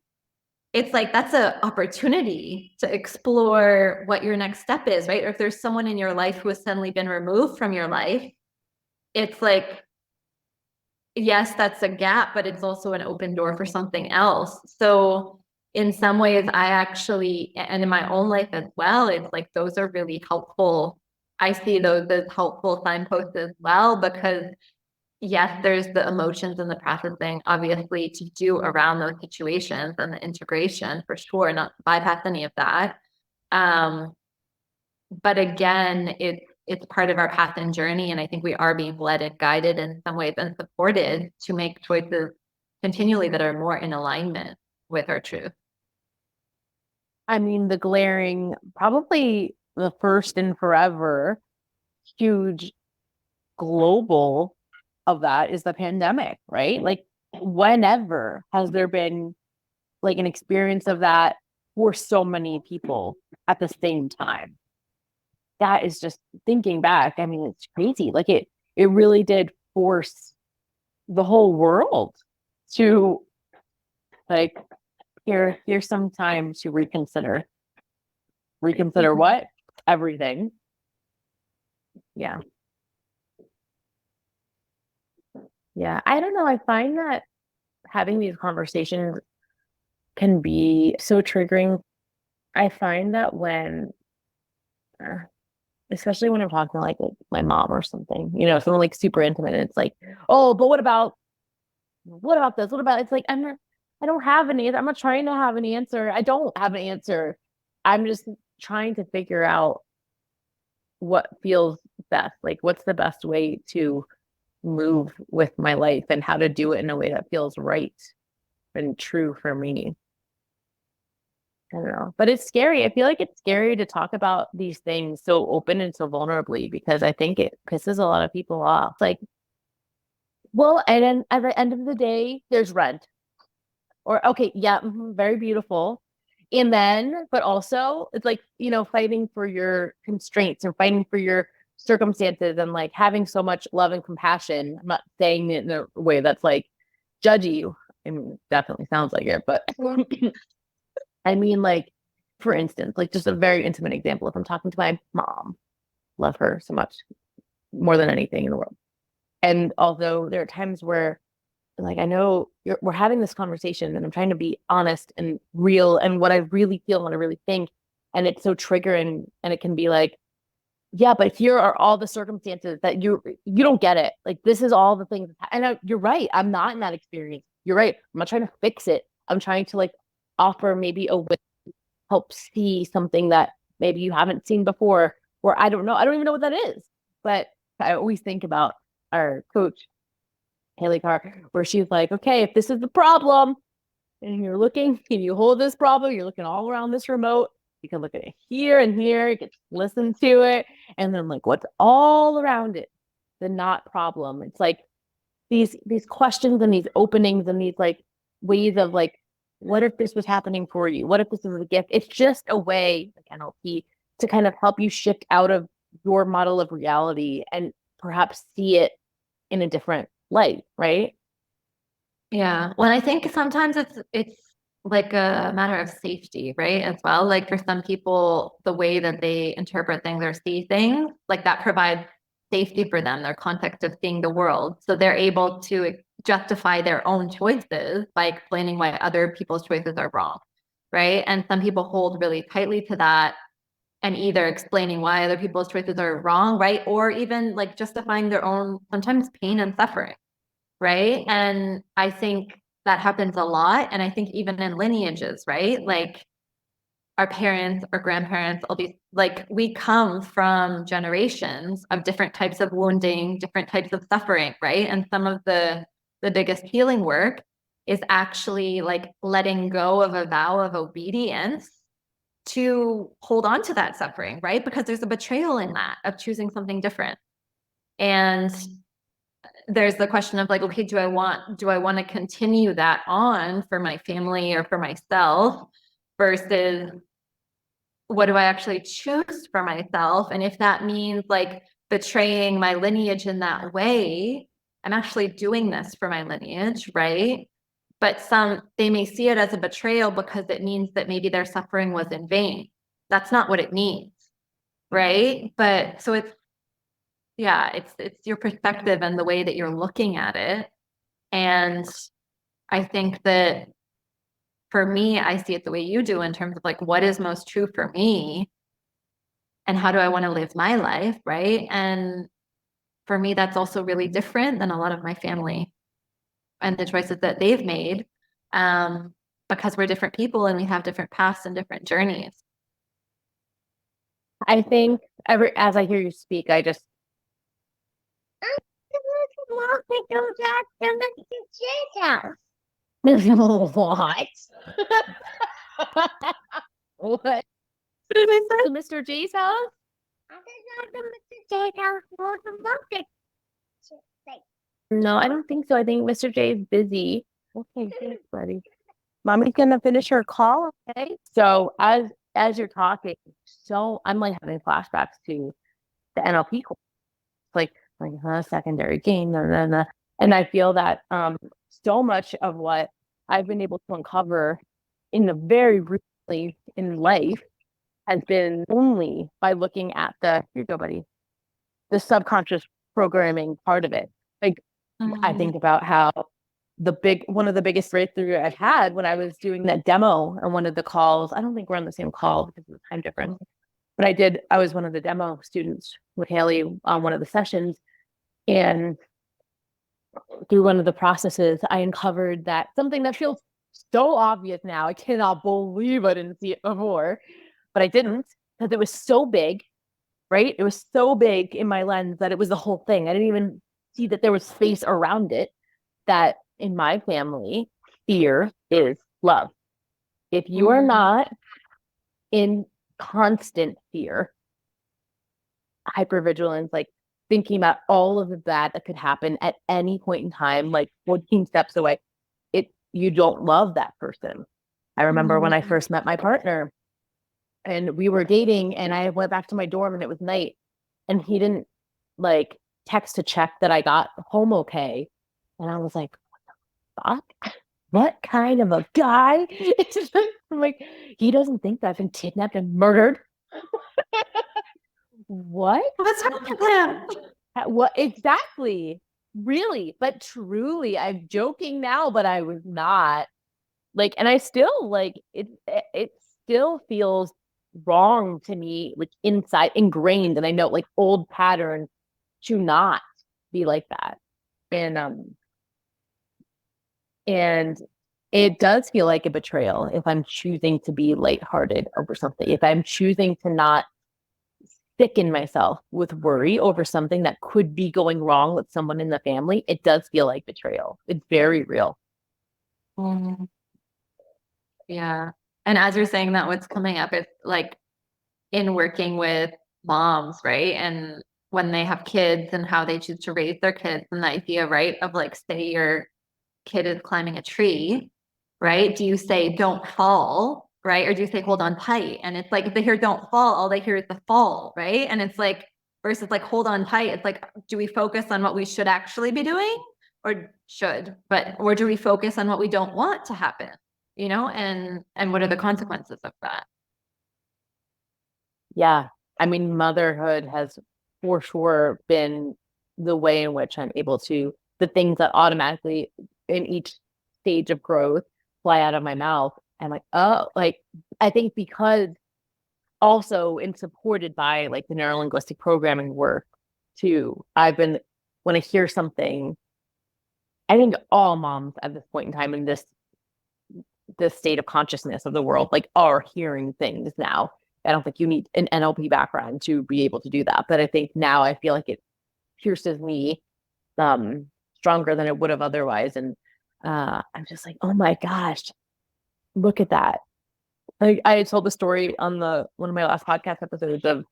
[SPEAKER 1] it's like that's an opportunity to explore what your next step is, right? Or if there's someone in your life who has suddenly been removed from your life, it's like, yes, that's a gap, but it's also an open door for something else. So in some ways, I actually, and in my own life as well, it's like those are really helpful. I see those as helpful signposts as well, because yes, there's the emotions and the processing, obviously, to do around those situations and the integration for sure, not to bypass any of that. But again, it's part of our path and journey, and I think we are being led and guided in some ways and supported to make choices continually that are more in alignment with our truth.
[SPEAKER 3] I mean, probably the first and forever huge global of that is the pandemic, right? Like, whenever has there been like an experience of that for so many people at the same time? That is just, thinking back, I mean, it's crazy. Like, it really did force the whole world to like, here's some time to reconsider what? Everything. Yeah. Yeah. I don't know. I find that having these conversations can be so triggering. I find that when, especially when I'm talking to like my mom or something, someone like super intimate, and it's like, oh, but what about this? What about, it's like, I don't have an answer. I'm not trying to have an answer. I don't have an answer. I'm just trying to figure out what feels best. Like, what's the best way to move with my life and how to do it in a way that feels right and true for me. I don't know, but it's scary. I feel like it's scary to talk about these things so open and so vulnerably because I think it pisses a lot of people off. Like, well, and then at the end of the day, there's rent. Or, okay, yeah, very beautiful. And then, but also, it's like, fighting for your constraints and fighting for your circumstances and like having so much love and compassion. I'm not saying it in a way that's like judgy. I mean, it definitely sounds like it, but I mean, like, for instance, like just a very intimate example. If I'm talking to my mom, love her so much, more than anything in the world. And although there are times where, like, I know we're having this conversation and I'm trying to be honest and real and what I really feel and what I really think. And it's so triggering, and it can be like, yeah, but here are all the circumstances that you don't get it. Like, this is all the things. And you're right. I'm not in that experience. You're right. I'm not trying to fix it. I'm trying to like offer maybe a way to help see something that maybe you haven't seen before, or I don't know. I don't even know what that is. But I always think about our coach, Haley Carr, where she's like, okay, if this is the problem and you're looking and you hold this problem, you're looking all around this remote, you can look at it here and here, you can listen to it, and then like what's all around it, the not problem. It's like these questions and these openings and these like ways of like, what if this was happening for you? What if this was a gift? It's just a way, like NLP, to kind of help you shift out of your model of reality and perhaps see it in a different light, right?
[SPEAKER 1] Yeah. Well, I think sometimes it's like a matter of safety, right? As well. Like for some people, the way that they interpret things or see things, like that provides safety for them, their context of seeing the world. So they're able to justify their own choices by explaining why other people's choices are wrong, right? And some people hold really tightly to that and either explaining why other people's choices are wrong, right? Or even like justifying their own sometimes pain and suffering, right? And I think that happens a lot. And I think even in lineages, right? Like our parents or grandparents, all these, like we come from generations of different types of wounding, different types of suffering, right? And some of the biggest healing work is actually like letting go of a vow of obedience to hold on to that suffering, right? Because there's a betrayal in that of choosing something different. And there's the question of like, okay, do I want to continue that on for my family or for myself versus what do I actually choose for myself? And if that means like betraying my lineage in that way, I'm actually doing this for my lineage, right? But they may see it as a betrayal because it means that maybe their suffering was in vain. That's not what it means, right? But so it's your perspective and the way that you're looking at it. And I think that for me, I see it the way you do in terms of like what is most true for me and how do I want to live my life, right? And for me, that's also really different than a lot of my family and the choices that they've made, because we're different people and we have different paths and different journeys.
[SPEAKER 3] I think as I hear you speak, I just what? What? Mr. J's house? No, I don't think so. I think Mr. J is busy. Okay, thanks, buddy. Mommy's gonna finish her call, okay? So as you're talking, so I'm like having flashbacks to the NLP course. Like like secondary gain. And I feel that so much of what I've been able to uncover in the very recently in life has been only by looking at here you go, buddy, the subconscious programming part of it. Like I think about how one of the biggest breakthrough I've had when I was doing that demo on one of the calls. I don't think we're on the same call because of the time difference. But I was one of the demo students with Haley on one of the sessions. And through one of the processes, I uncovered that something that feels so obvious now. I cannot believe I didn't see it before, but I didn't because it was so big, right? It was so big in my lens that it was the whole thing. I didn't even see that there was space around it. That in my family, fear is love. If you are not in constant fear, hypervigilance, like thinking about all of the bad that could happen at any point in time, like 14 steps away, you don't love that person. I remember when I first met my partner and we were dating and I went back to my dorm and it was night and he didn't like text to check that I got home okay. And I was like, what the fuck? What kind of a guy? I'm like, he doesn't think that I've been kidnapped and murdered. What?
[SPEAKER 1] What's wrong with him?
[SPEAKER 3] What exactly? Really? But truly, I'm joking now, but I was not. Like, and I still like it still feels wrong to me, like inside ingrained, and I know like old patterns to not be like that. And it does feel like a betrayal if I'm choosing to be lighthearted over something. If I'm choosing to not sicken myself with worry over something that could be going wrong with someone in the family, it does feel like betrayal. It's very real.
[SPEAKER 1] Yeah. And as you're saying that, what's coming up is like in working with moms, right? And when they have kids and how they choose to raise their kids and the idea, right, of like, say your kid is climbing a tree, right? Do you say don't fall, right? Or do you say hold on tight? And it's like if they hear don't fall, all they hear is the fall, right? And it's like versus like hold on tight. It's like, do we focus on what we should actually be doing or do we focus on what we don't want to happen? You know, and what are the consequences of that?
[SPEAKER 3] Yeah. I mean, motherhood has for sure been the way in which I'm able to, the things that automatically in each stage of growth fly out of my mouth. And like, oh, like, I think because also and supported by like the neurolinguistic programming work too, when I hear something, I think all moms at this point in time in this state of consciousness of the world, like are hearing things now. I don't think you need an NLP background to be able to do that. But I think now I feel like it pierces me stronger than it would have otherwise. And I'm just like, oh my gosh, look at that. I told the story on one of my last podcast episodes of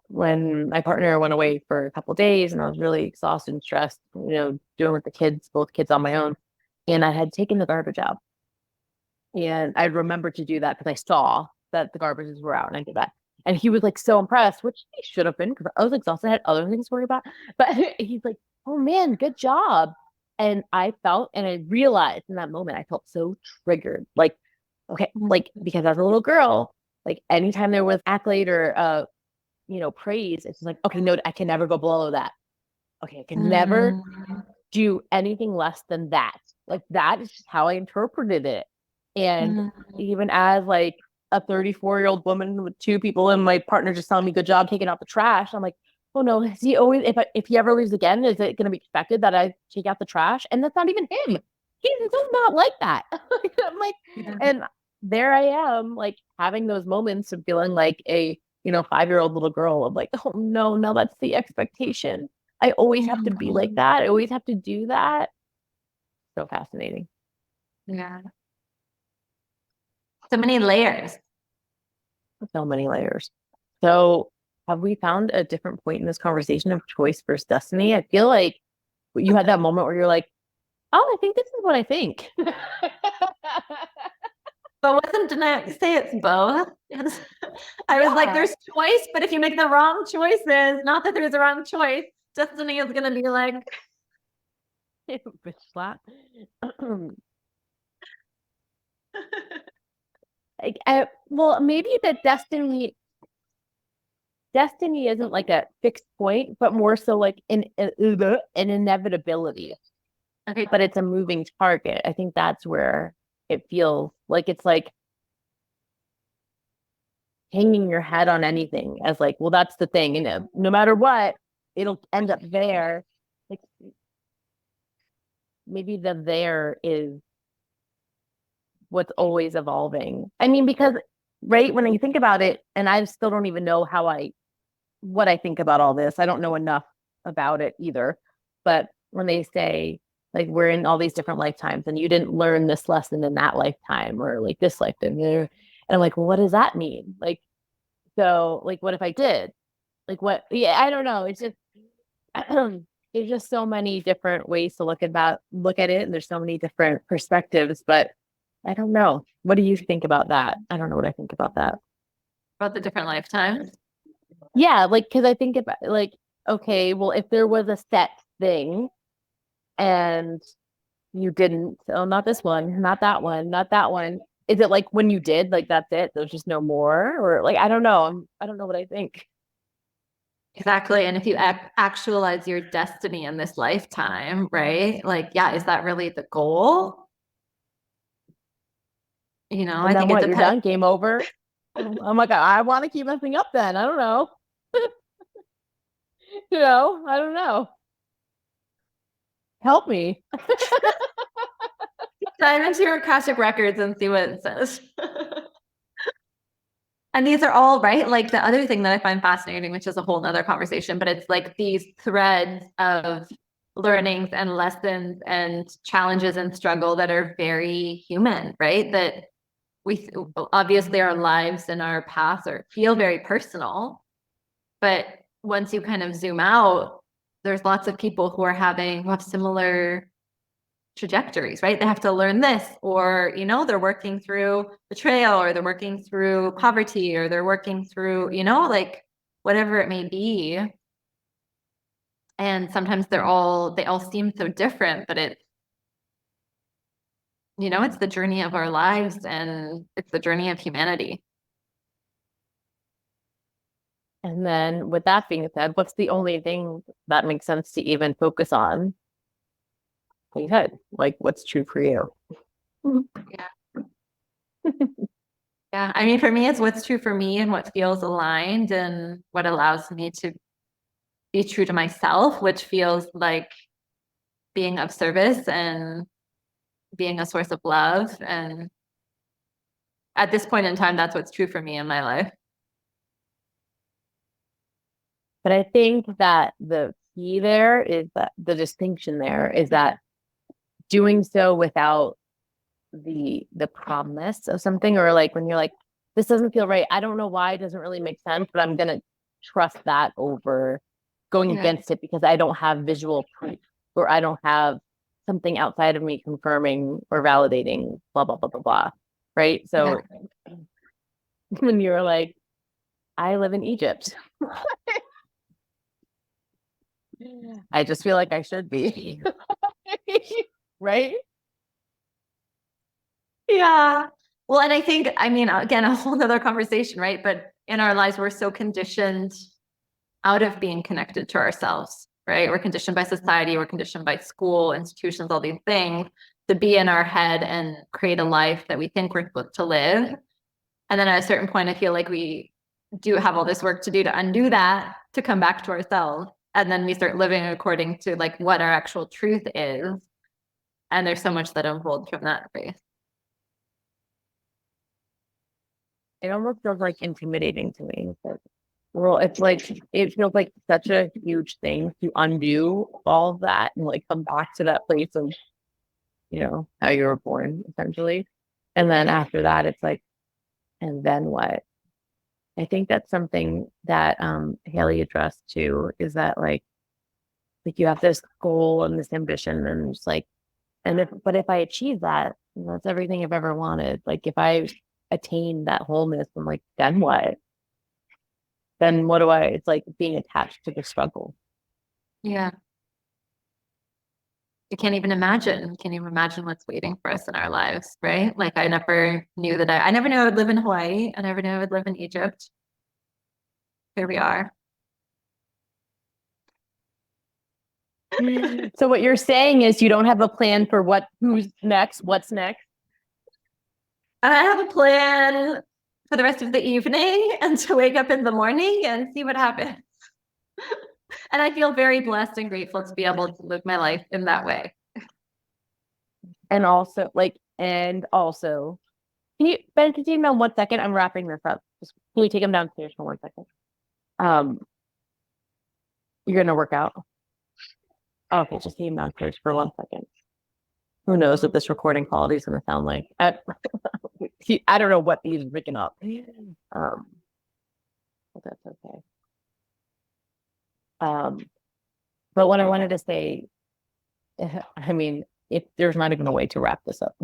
[SPEAKER 3] when my partner went away for a couple of days and I was really exhausted and stressed, doing with the kids, both kids on my own. And I had taken the garbage out. And I remembered to do that because I saw that the garbages were out and I did that. And he was like so impressed, which he should have been because I was exhausted. I had other things to worry about. But he's like, oh man, good job. And I realized in that moment, I felt so triggered. Like, okay, like because as a little girl, like anytime there was accolade or praise, it's like, okay, no, I can never go below that. Okay, I can never do anything less than that. Like that is just how I interpreted it. And even as like a 34-year-old woman with two people and my partner just telling me good job taking out the trash, I'm like, oh no, is he always if he ever leaves again, is it going to be expected that I take out the trash? And that's not even him. He's not like that. I'm like, and there I am, like having those moments of feeling like a 5-year-old little girl of like, oh no, that's the expectation. I always have to be like that. I always have to do that. So fascinating.
[SPEAKER 1] Yeah. So many layers.
[SPEAKER 3] So many layers. So have we found a different point in this conversation of choice versus destiny? I feel like you had that moment where you're like, oh, I think this is what I think.
[SPEAKER 1] But didn't I say it's both? I was like, there's choice, but if you make the wrong choices, not that there's a wrong choice, destiny is going to be like.
[SPEAKER 3] Bitch slap. Well, maybe the destiny isn't like a fixed point, but more so like an inevitability.
[SPEAKER 1] Okay.
[SPEAKER 3] But it's a moving target. I think that's where it feels like it's like hanging your head on anything as like, well, that's the thing. And no matter what, it'll end up there. Like maybe the there is what's always evolving. I mean, because right when you think about it, and I still don't even know what I think about all this. I don't know enough about it either. But when they say like we're in all these different lifetimes and you didn't learn this lesson in that lifetime or like this lifetime, and I'm like, well, what does that mean? Like, so like, what if I did? Like, what? Yeah, I don't know. It's just there's just so many different ways to look at it, and there's so many different perspectives. But I don't know. What do you think about that? I don't know what I think about that.
[SPEAKER 1] About the different lifetimes.
[SPEAKER 3] Yeah, like because I think about like, okay, well, if there was a set thing and you didn't, oh, not this one, not that one, not that one. Is it like when you did, like that's it? There's just no more, or like I don't know. I don't know what I think.
[SPEAKER 1] Exactly. And if you actualize your destiny in this lifetime, right? Like, yeah, is that really the goal? You know,
[SPEAKER 3] And
[SPEAKER 1] I
[SPEAKER 3] then
[SPEAKER 1] think
[SPEAKER 3] what?
[SPEAKER 1] it
[SPEAKER 3] You're done. Game over. I'm like, I want to keep messing up. Then I don't know. I don't know. Help me.
[SPEAKER 1] Dive into your Akashic records and see what it says. And these are all right. Like the other thing that I find fascinating, which is a whole nother conversation, but it's like these threads of learnings and lessons and challenges and struggle that are very human, right? That we obviously our lives and our paths feel very personal, but once you kind of zoom out, there's lots of people who have similar trajectories, right? They have to learn this, or they're working through betrayal, or they're working through poverty, or they're working through like whatever it may be. And sometimes they all seem so different, but it's it's the journey of our lives, and it's the journey of humanity.
[SPEAKER 3] And then with that being said, what's the only thing that makes sense to even focus on? Like, like what's true for you?
[SPEAKER 1] Yeah. Yeah. I mean, for me, it's what's true for me and what feels aligned and what allows me to be true to myself, which feels like being of service and being a source of love. And at this point in time, that's what's true for me in my life.
[SPEAKER 3] But I think that the key there is that the distinction there is that doing so without the promise of something, or like when you're like, this doesn't feel right. I don't know why, it doesn't really make sense, but I'm gonna trust that over going against it because I don't have visual proof, or I don't have something outside of me confirming or validating blah blah blah blah blah. Right. So when you're like, I live in Egypt. I just feel like I should be. Right?
[SPEAKER 1] Yeah. Well, and I think, I mean, again, a whole nother conversation, right? But in our lives, we're so conditioned out of being connected to ourselves, right? We're conditioned by society, we're conditioned by school, institutions, all these things to be in our head and create a life that we think we're supposed to live. And then at a certain point, I feel like we do have all this work to do to undo that, to come back to ourselves. And then we start living according to like what our actual truth is. And there's so much that unfolds from that space.
[SPEAKER 3] It almost feels like intimidating to me. Well, it's like it feels like such a huge thing to undo all of that and like come back to that place of, how you were born, essentially. And then after that, it's like, and then what? I think that's something that Haley addressed too, is that like you have this goal and this ambition, and it's like, but if I achieve that, that's everything I've ever wanted. Like if I attain that wholeness, I'm like, then what? Then what do it's like being attached to the struggle.
[SPEAKER 1] Yeah. You can't even imagine. You can't even imagine what's waiting for us in our lives, right? Like I never knew that I never knew I would live in Hawaii. I never knew I would live in Egypt. Here we are.
[SPEAKER 3] So what you're saying is you don't have a plan for who's next, what's next?
[SPEAKER 1] I have a plan for the rest of the evening and to wake up in the morning and see what happens. And I feel very blessed and grateful to be able to live my life in that way.
[SPEAKER 3] And also, can you, Ben, can you take him down 1 second? I'm wrapping this up. Can you take him downstairs for 1 second? You're gonna work out. Okay, just take him downstairs for 1 second. Who knows what this recording quality is gonna sound like? I don't know what he's picking up. But that's okay. But what I wanted to say, I mean, if there's not even a way to wrap this up.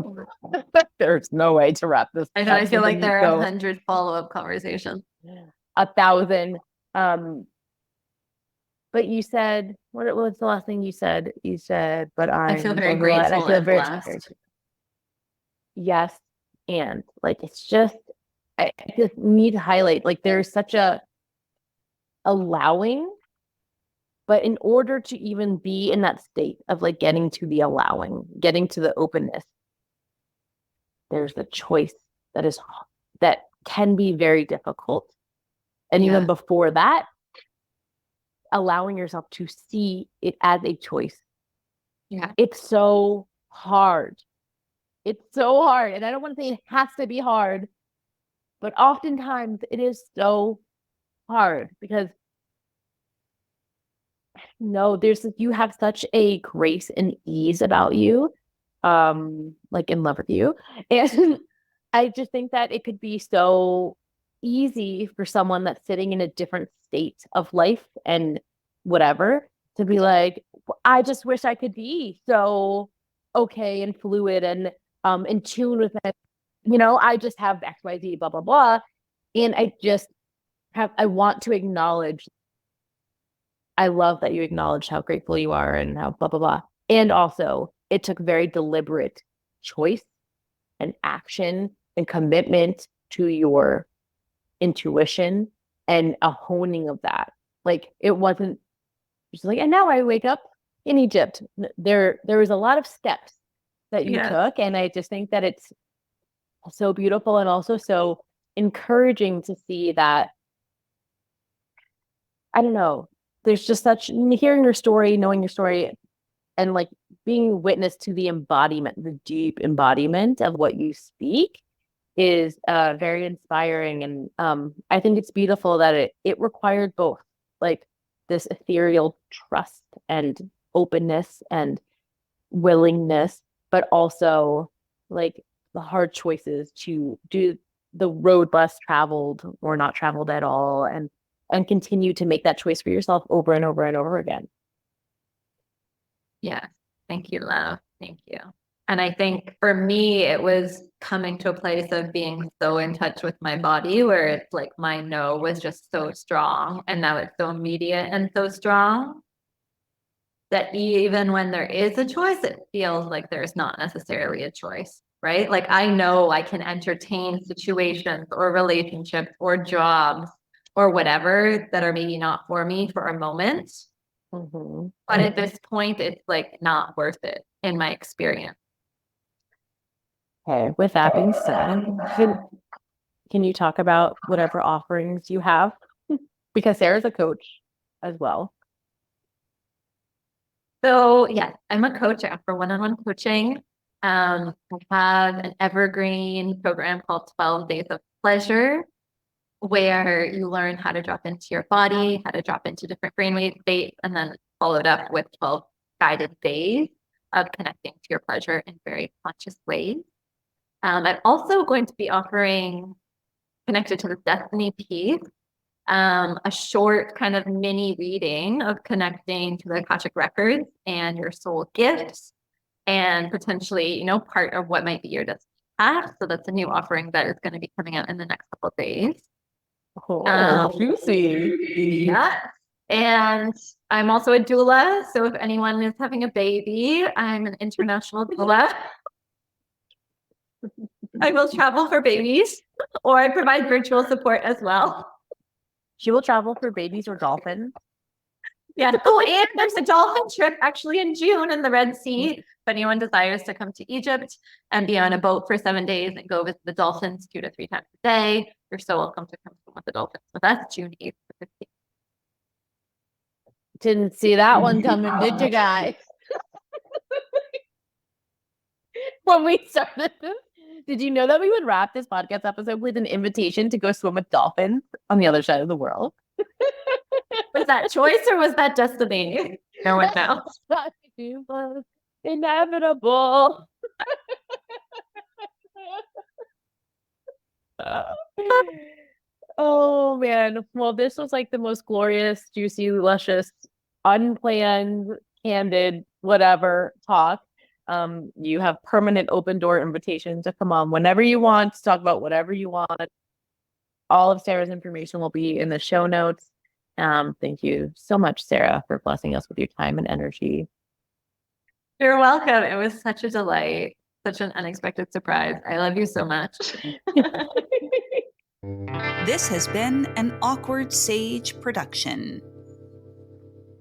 [SPEAKER 3] There's no way to wrap this
[SPEAKER 1] I know,
[SPEAKER 3] up.
[SPEAKER 1] I feel like there are 100 follow-up conversations.
[SPEAKER 3] 1,000. But you said, what was the last thing you said? You said, but
[SPEAKER 1] I feel very grateful and blessed.
[SPEAKER 3] Yes. And like, it's just, I just need to highlight, like, there's such a allowing, but in order to even be in that state of like getting to the allowing, getting to the openness, there's the choice that can be very difficult. And even before that, allowing yourself to see it as a choice.
[SPEAKER 1] Yeah.
[SPEAKER 3] It's so hard. It's so hard. And I don't want to say it has to be hard, but oftentimes it is so hard because you have such a grace and ease about you, like in love with you. And I just think that it could be so easy for someone that's sitting in a different state of life and whatever to be like, I just wish I could be so okay and fluid and in tune with it. I just have XYZ, blah, blah, blah. And I want to acknowledge, I love that you acknowledge how grateful you are and how blah, blah, blah. And also, it took very deliberate choice and action and commitment to your intuition and a honing of that. Like, it wasn't just like, and now I wake up in Egypt. There was a lot of steps that you took. And I just think that it's so beautiful and also so encouraging to see that, I don't know, there's just hearing your story, knowing your story, and like being witness to the embodiment, the deep embodiment of what you speak is very inspiring. And I think it's beautiful that it required both, like this ethereal trust and openness and willingness, but also like the hard choices to do the road less traveled or not traveled at all, and continue to make that choice for yourself over and over and over again.
[SPEAKER 1] Yeah. Thank you, love. Thank you. And I think for me, it was coming to a place of being so in touch with my body where it's like my no was just so strong. And now it's so immediate and so strong that even when there is a choice, it feels like there's not necessarily a choice, right? Like I know I can entertain situations or relationships or jobs or whatever that are maybe not for me for a moment.
[SPEAKER 3] Mm-hmm.
[SPEAKER 1] But at this point, it's like not worth it in my experience.
[SPEAKER 3] Okay, with that being said, can you talk about whatever offerings you have? Because Sarah's a coach as well.
[SPEAKER 1] So yeah, I'm a coach. I offer one-on-one coaching. I have an evergreen program called 12 Days of Pleasure, where you learn how to drop into your body, how to drop into different brainwave states, and then followed up with 12 guided days of connecting to your pleasure in very conscious ways. I'm also going to be offering, connected to the destiny piece, a short kind of mini reading of connecting to the Akashic records and your soul gifts, and potentially, part of what might be your destiny path. So that's a new offering that is going to be coming out in the next couple of days.
[SPEAKER 3] Oh, juicy.
[SPEAKER 1] Yeah. And I'm also a doula. So if anyone is having a baby, I'm an international doula. I will travel for babies, or I provide virtual support as well.
[SPEAKER 3] She will travel for babies or dolphins.
[SPEAKER 1] Yeah. Oh, and there's a dolphin trip actually in June in the Red Sea. If anyone desires to come to Egypt and be on a boat for 7 days and go visit the dolphins 2 to 3 times a day, you're so welcome to come swim with the dolphins. So that's June 8th to 15th.
[SPEAKER 3] Didn't see that one coming, did you guys? When we started this, did you know that we would wrap this podcast episode with an invitation to go swim with dolphins on the other side of the world?
[SPEAKER 1] Was that choice or was that destiny? No one knows.
[SPEAKER 3] It was inevitable. Oh man. Well, this was like the most glorious, juicy, luscious, unplanned, candid, whatever talk. You have permanent open door invitation to come on whenever you want to talk about whatever you want. All of Sarah's information will be in the show notes. Thank you so much, Sara, for blessing us with your time and energy.
[SPEAKER 1] You're welcome. It was such a delight, such an unexpected surprise. I love you so much.
[SPEAKER 4] This has been an Awkward Sage production.